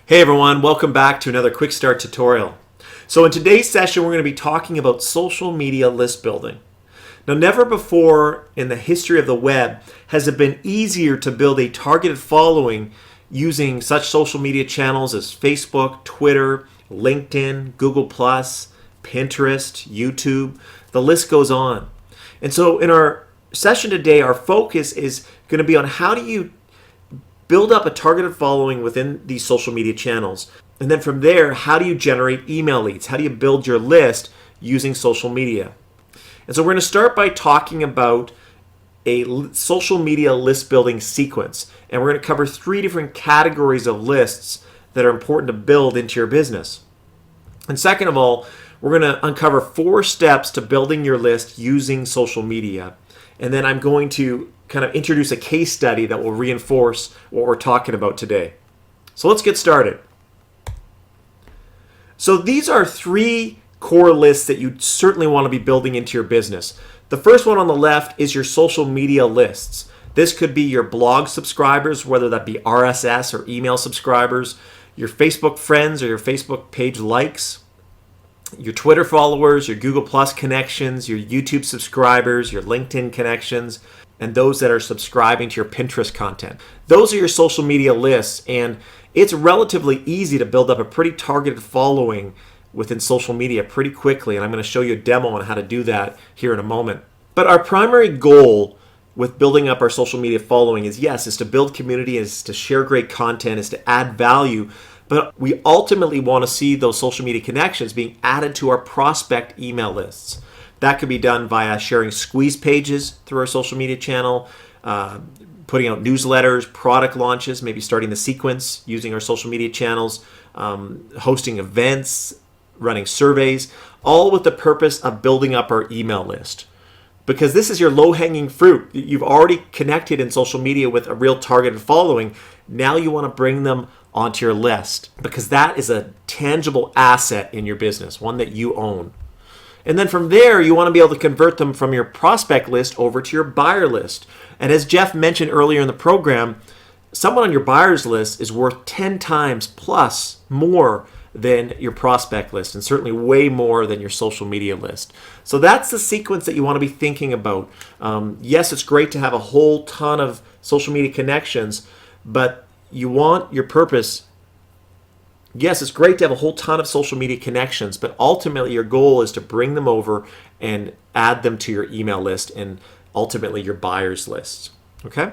Hey everyone, welcome back to another Quickstart tutorial. So in today's session, we're going to be talking about social media list building. Now, never before in the history of the web has it been easier to build a targeted following using such social media channels as Facebook, Twitter, LinkedIn, Google+, Pinterest, YouTube. The list goes on. And so in our session today, our focus is going to be on how do you build up a targeted following within these social media channels. And then from there, how do you generate email leads? How do you build your list using social media? And so we're going to start by talking about a social media list building sequence. And we're going to cover 3 different categories of lists that are important to build into your business. And second of all, we're going to uncover 4 steps to building your list using social media. And then I'm going to kind of introduce a case study that will reinforce what we're talking about today. So let's get started. So these are 3 core lists that you certainly want to be building into your business. The first one on the left is your social media lists. This could be your blog subscribers, whether that be RSS or email subscribers, your Facebook friends or your Facebook page likes, your Twitter followers, your Google Plus connections, your YouTube subscribers, your LinkedIn connections, and those that are subscribing to your Pinterest content. Those are your social media lists, and it's relatively easy to build up a pretty targeted following within social media pretty quickly, and I'm going to show you a demo on how to do that here in a moment. But our primary goal with building up our social media following is to build community, is to share great content, is to add value, but we ultimately want to see those social media connections being added to our prospect email lists. That could be done via sharing squeeze pages through our social media channel, putting out newsletters, product launches, maybe starting the sequence using our social media channels, hosting events, running surveys, all with the purpose of building up our email list. Because this is your low-hanging fruit. You've already connected in social media with a real targeted following. Now you want to bring them onto your list because that is a tangible asset in your business, one that you own. And then from there, you want to be able to convert them from your prospect list over to your buyer list. And as Jeff mentioned earlier in the program, someone on your buyer's list is worth 10 times plus more than your prospect list, and certainly way more than your social media list. So that's the sequence that you want to be thinking about. Yes, it's great to have a whole ton of social media connections, but you want your purpose. Yes, it's great to have a whole ton of social media connections, but ultimately your goal is to bring them over and add them to your email list and ultimately your buyer's list. Okay?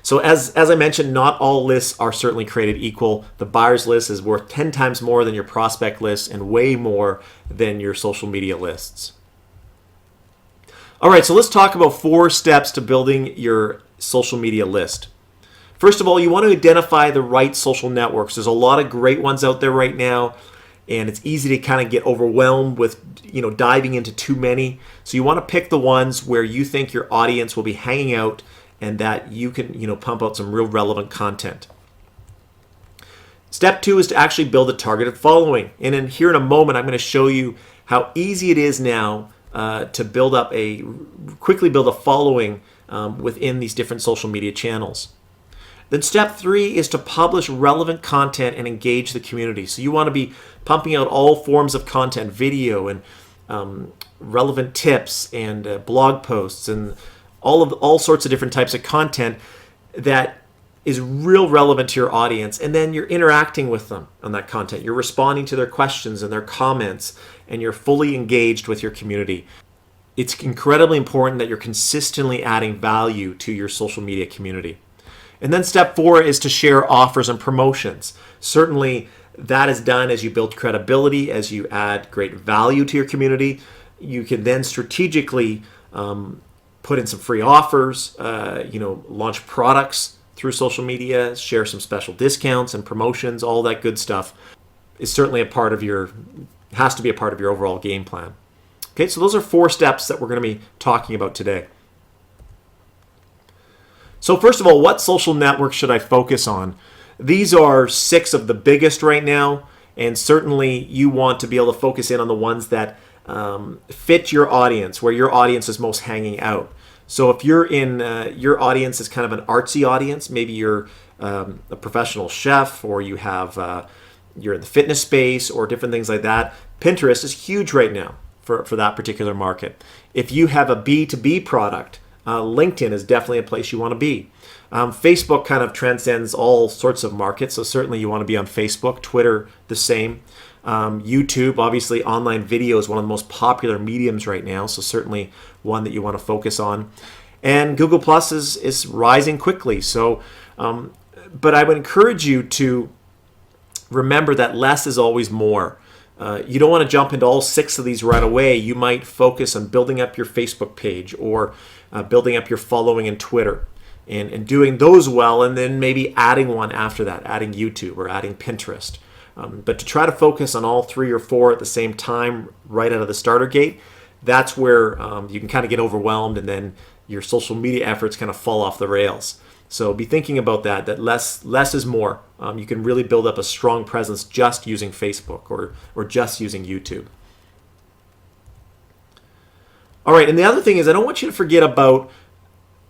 So as I mentioned, not all lists are certainly created equal. The buyer's list is worth 10 times more than your prospect list and way more than your social media lists. All right, so let's talk about 4 steps to building your social media list. First of all, you want to identify the right social networks. There's a lot of great ones out there right now, and it's easy to kind of get overwhelmed with diving into too many. So you want to pick the ones where you think your audience will be hanging out and that you can pump out some real relevant content. Step 2 is to actually build a targeted following. And here in a moment, I'm going to show you how easy it is now to quickly build a following within these different social media channels. Then step 3 is to publish relevant content and engage the community. So you want to be pumping out all forms of content, video and relevant tips and blog posts and all sorts of different types of content that is real relevant to your audience. And then you're interacting with them on that content. You're responding to their questions and their comments, and you're fully engaged with your community. It's incredibly important that you're consistently adding value to your social media community. And then step 4 is to share offers and promotions. Certainly that is done as you build credibility, as you add great value to your community. You can then strategically put in some free offers, launch products through social media, share some special discounts and promotions, all that good stuff is certainly has to be a part of your overall game plan. Okay, so those are 4 steps that we're going to be talking about today. So first of all, what social networks should I focus on? These are 6 of the biggest right now, and certainly you want to be able to focus in on the ones that fit your audience, where your audience is most hanging out. So if you're in your audience is kind of an artsy audience, maybe you're a professional chef, or you have you're in the fitness space or different things like that, Pinterest is huge right now for that particular market. If you have a B2B product, LinkedIn is definitely a place you want to be. Facebook kind of transcends all sorts of markets, so certainly you want to be on Facebook. Twitter, the same. YouTube, obviously, online video is one of the most popular mediums right now, so certainly one that you want to focus on. And Google Plus is rising quickly. So, but I would encourage you to remember that less is always more. You don't want to jump into all 6 of these right away. You might focus on building up your Facebook page or building up your following in Twitter and doing those well, and then maybe adding one after that, adding YouTube or adding Pinterest. But to try to focus on all 3 or 4 at the same time right out of the starter gate, that's where you can kind of get overwhelmed, and then your social media efforts kind of fall off the rails. So be thinking about that less is more. You can really build up a strong presence just using Facebook or just using YouTube. All right, and the other thing is I don't want you to forget about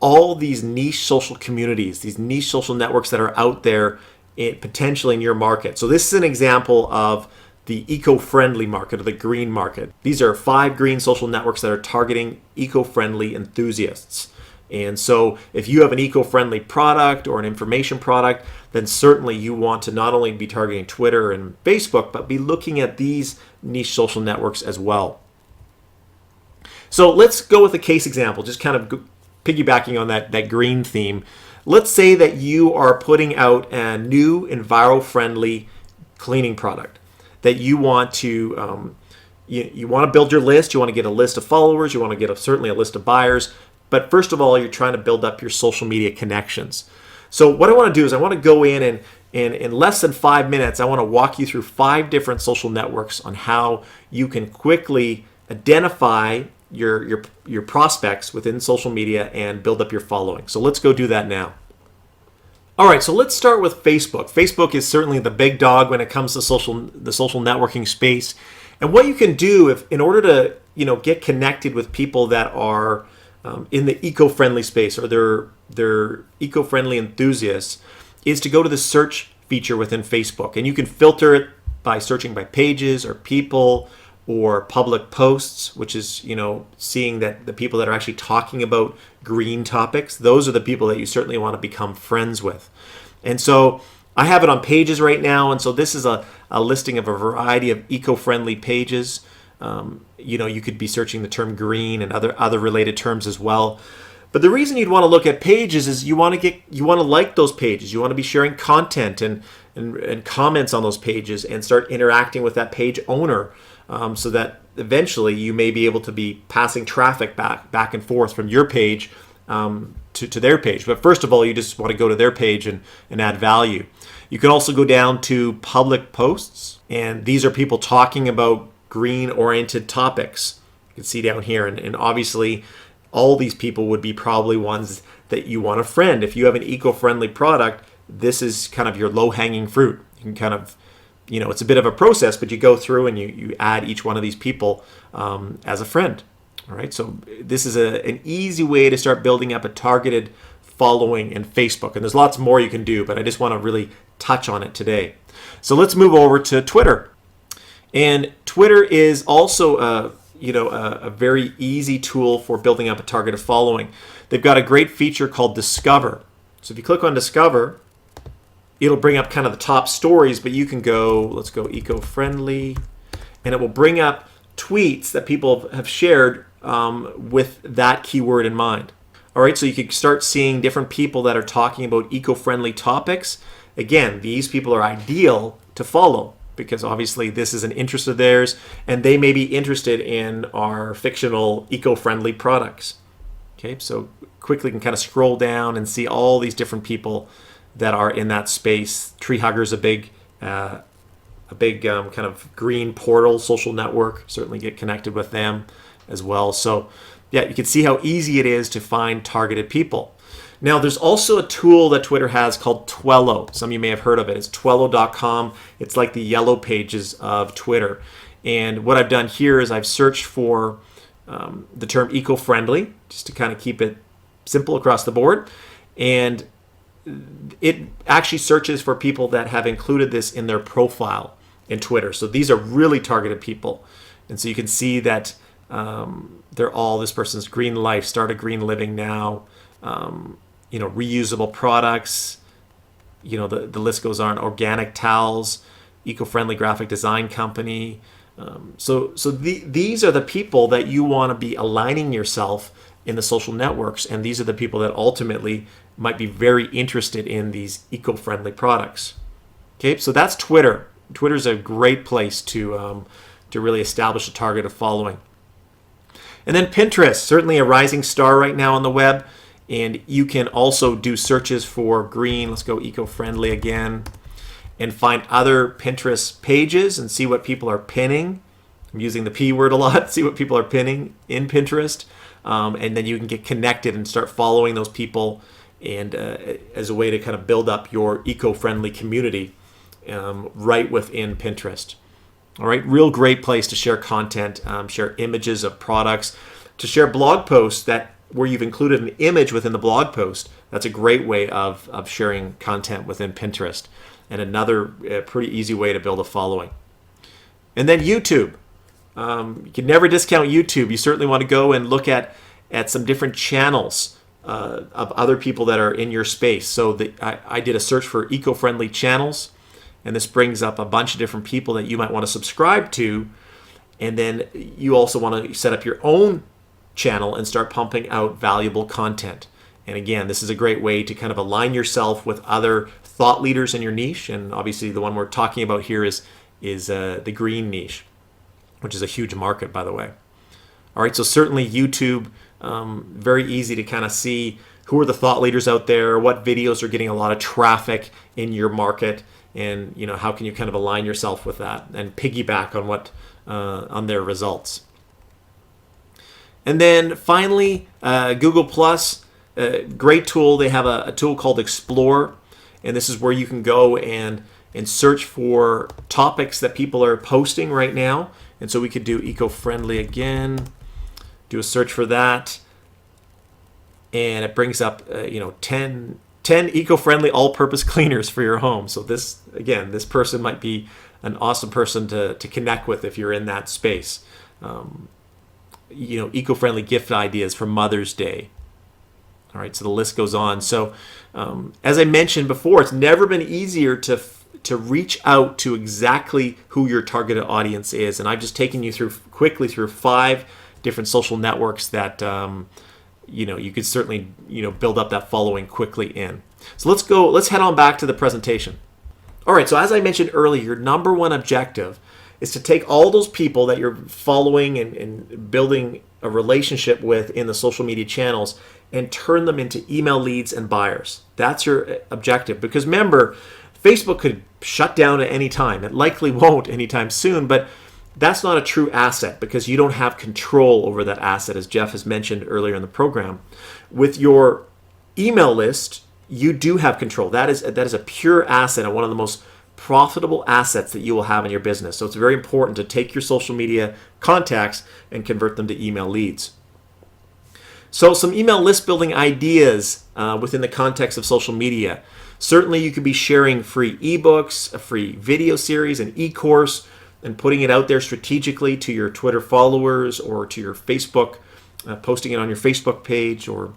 all these niche social communities, these niche social networks that are out there potentially in your market. So this is an example of the eco-friendly market or the green market. These are 5 green social networks that are targeting eco-friendly enthusiasts. And so if you have an eco-friendly product or an information product, then certainly you want to not only be targeting Twitter and Facebook, but be looking at these niche social networks as well. So let's go with a case example, just kind of piggybacking on that green theme. Let's say that you are putting out a new enviro-friendly cleaning product that you want to you want to build your list. You want to get a list of followers. You want to get certainly a list of buyers. But first of all, you're trying to build up your social media connections. So what I want to do is I want to go in and in less than 5 minutes, I want to walk you through 5 different social networks on how you can quickly identify your prospects within social media and build up your following. So let's go do that now. All right, so let's start with Facebook. Facebook is certainly the big dog when it comes to the social networking space. And what you can do in order to get connected with people that are in the eco-friendly space or they're eco-friendly enthusiasts is to go to the search feature within Facebook. And you can filter it by searching by pages or people or public posts, which is, seeing that the people that are actually talking about green topics, those are the people that you certainly want to become friends with. And so I have it on pages right now. And so this is a listing of a variety of eco-friendly pages. You could be searching the term green and other related terms as well. But the reason you'd want to look at pages is you want to like those pages. You want to be sharing content and comments on those pages and start interacting with that page owner, so that eventually you may be able to be passing traffic back and forth from your page to their page. But first of all, you just want to go to their page and add value. You can also go down to public posts, and these are people talking about green-oriented topics. You can see down here, and obviously all these people would be probably ones that you want to friend. If you have an eco-friendly product, this is kind of your low-hanging fruit. You can kind of, it's a bit of a process, but you go through and you add each one of these people as a friend. All right, so this is an easy way to start building up a targeted following in Facebook. And there's lots more you can do, but I just want to really touch on it today. So let's move over to Twitter. And Twitter is also a very easy tool for building up a targeted following. They've got a great feature called Discover. So if you click on Discover, it'll bring up kind of the top stories, but you can let's go eco-friendly, and it will bring up tweets that people have shared with that keyword in mind. All right, so you can start seeing different people that are talking about eco-friendly topics. Again, these people are ideal to follow because obviously this is an interest of theirs, and they may be interested in our fictional eco-friendly products. Okay, so quickly can kind of scroll down and see all these different people that are in that space. Tree Hugger's a big kind of green portal social network. Certainly get connected with them as well. So yeah, you can see how easy it is to find targeted people. Now, there's also a tool that Twitter has called Twello. Some of you may have heard of it. It's twello.com. It's like the yellow pages of Twitter. And what I've done here is I've searched for the term eco-friendly, just to kind of keep it simple across the board. And it actually searches for people that have included this in their profile in Twitter. So these are really targeted people. And so you can see that they're all, this person's green life, start a green living now, reusable products, the list goes on, organic towels, eco-friendly graphic design company. These are the people that you want to be aligning yourself in the social networks, and these are the people that ultimately might be very interested in these eco-friendly products. Okay, so that's Twitter. Twitter is a great place to really establish a target of following. And then Pinterest, certainly a rising star right now on the web, and you can also do searches for green. Let's go eco-friendly again, and find other Pinterest pages and see what people are pinning. I'm using the P word a lot. See what people are pinning in Pinterest. And then you can get connected and start following those people, and as a way to kind of build up your eco-friendly community right within Pinterest. All right, real great place to share content, share images of products, to share blog posts that where you've included an image within the blog post. That's a great way of sharing content within Pinterest, and another pretty easy way to build a following. And then YouTube. You can never discount YouTube. You certainly want to go and look at some different channels of other people that are in your space. So I did a search for eco-friendly channels, and this brings up a bunch of different people that you might want to subscribe to. And then you also want to set up your own channel and start pumping out valuable content. And again, this is a great way to kind of align yourself with other thought leaders in your niche. And obviously the one we're talking about here is the green niche, which is a huge market, by the way. All right, so certainly YouTube, very easy to kind of see who are the thought leaders out there, what videos are getting a lot of traffic in your market, and how can you kind of align yourself with that and piggyback on on their results. And then finally, Google Plus, great tool. They have a tool called Explore, and this is where you can go and search for topics that people are posting right now. And so we could do eco-friendly again, do a search for that, and it brings up 10 eco-friendly all-purpose cleaners for your home. So this person might be an awesome person to connect with if you're in that space. Eco-friendly gift ideas for Mother's Day. All right, so the list goes on. So as I mentioned before, it's never been easier to reach out to exactly who your targeted audience is. And I've just taken you quickly through 5 different social networks that you could certainly build up that following quickly in. So let's head on back to the presentation. All right, so as I mentioned earlier, your number one objective is to take all those people that you're following and building a relationship with in the social media channels and turn them into email leads and buyers. That's your objective, because remember, Facebook could shut down at any time. It likely won't anytime soon, but that's not a true asset because you don't have control over that asset, as Jeff has mentioned earlier in the program. With your email list, you do have control. That is a pure asset and one of the most profitable assets that you will have in your business. So it's very important to take your social media contacts and convert them to email leads. So some email list building ideas within the context of social media. Certainly you could be sharing free ebooks, a free video series, an e-course, and putting it out there strategically to your Twitter followers or to your Facebook, posting it on your Facebook page, or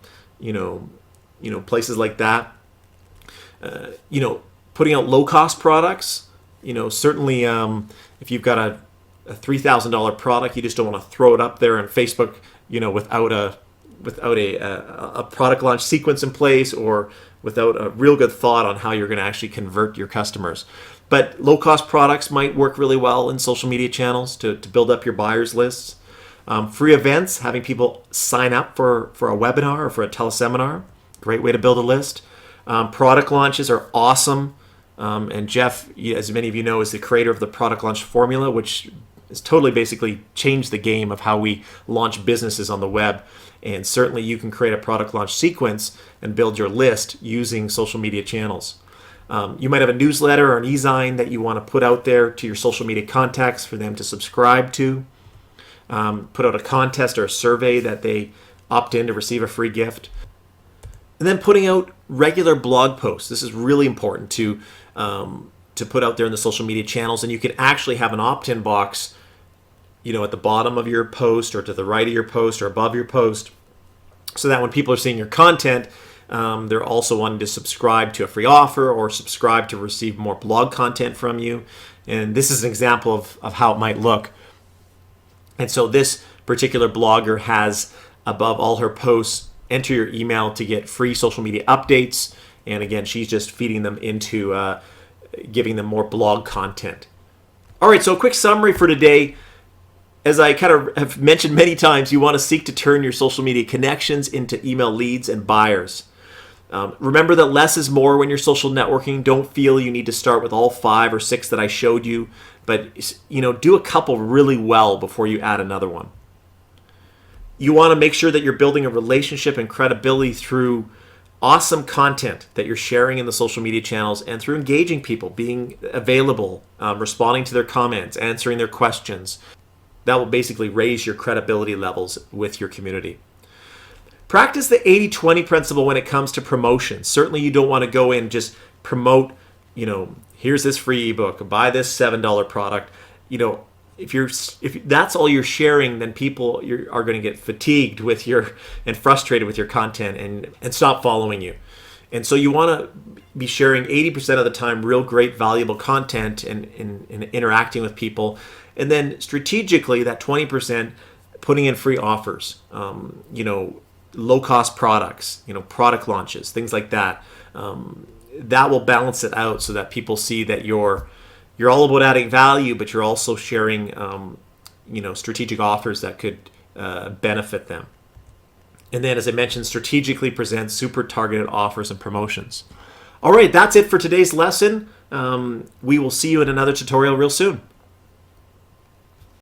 places like that. Putting out low-cost products. Certainly if you've got a $3,000 product, you just don't want to throw it up there on Facebook, without a product launch sequence in place, or without a real good thought on how you're going to actually convert your customers. But low-cost products might work really well in social media channels to build up your buyers lists. Free events, having people sign up for a webinar or for a teleseminar, great way to build a list. Product launches are awesome. And Jeff, as many of you know, is the creator of the product launch formula, which has totally basically changed the game of how we launch businesses on the web. And certainly you can create a product launch sequence and build your list using social media channels. You might have a newsletter or an e-zine that you want to put out there to your social media contacts for them to subscribe to. Put out a contest or a survey that they opt in to receive a free gift. And then putting out regular blog posts. This is really important to put out there in the social media channels, and you can actually have an opt-in box, at the bottom of your post or to the right of your post or above your post, so that when people are seeing your content, they're also wanting to subscribe to a free offer or subscribe to receive more blog content from you. And this is an example of how it might look. And so this particular blogger has, above all her posts, enter your email to get free social media updates. And again, she's just feeding them into giving them more blog content. All right, so a quick summary for today. As I kind of have mentioned many times, you want to seek to turn your social media connections into email leads and buyers. Remember that less is more when you're social networking. Don't feel you need to start with all 5 or 6 that I showed you, but do a couple really well before you add another one. You want to make sure that you're building a relationship and credibility through awesome content that you're sharing in the social media channels and through engaging people, being available, responding to their comments, answering their questions. That will basically raise your credibility levels with your community. Practice the 80-20 principle when it comes to promotion. Certainly you don't want to go in and just promote, here's this free ebook, buy this $7 product. If that's all you're sharing, then people are going to get fatigued and frustrated with your content and stop following you. And so you want to be sharing 80% of the time real great valuable content and interacting with people. And then strategically, that 20%, putting in free offers, low-cost products, product launches, things like that. That will balance it out so that people see that you're all about adding value, but you're also sharing, strategic offers that could benefit them. And then, as I mentioned, strategically present super targeted offers and promotions. All right, that's it for today's lesson. We will see you in another tutorial real soon.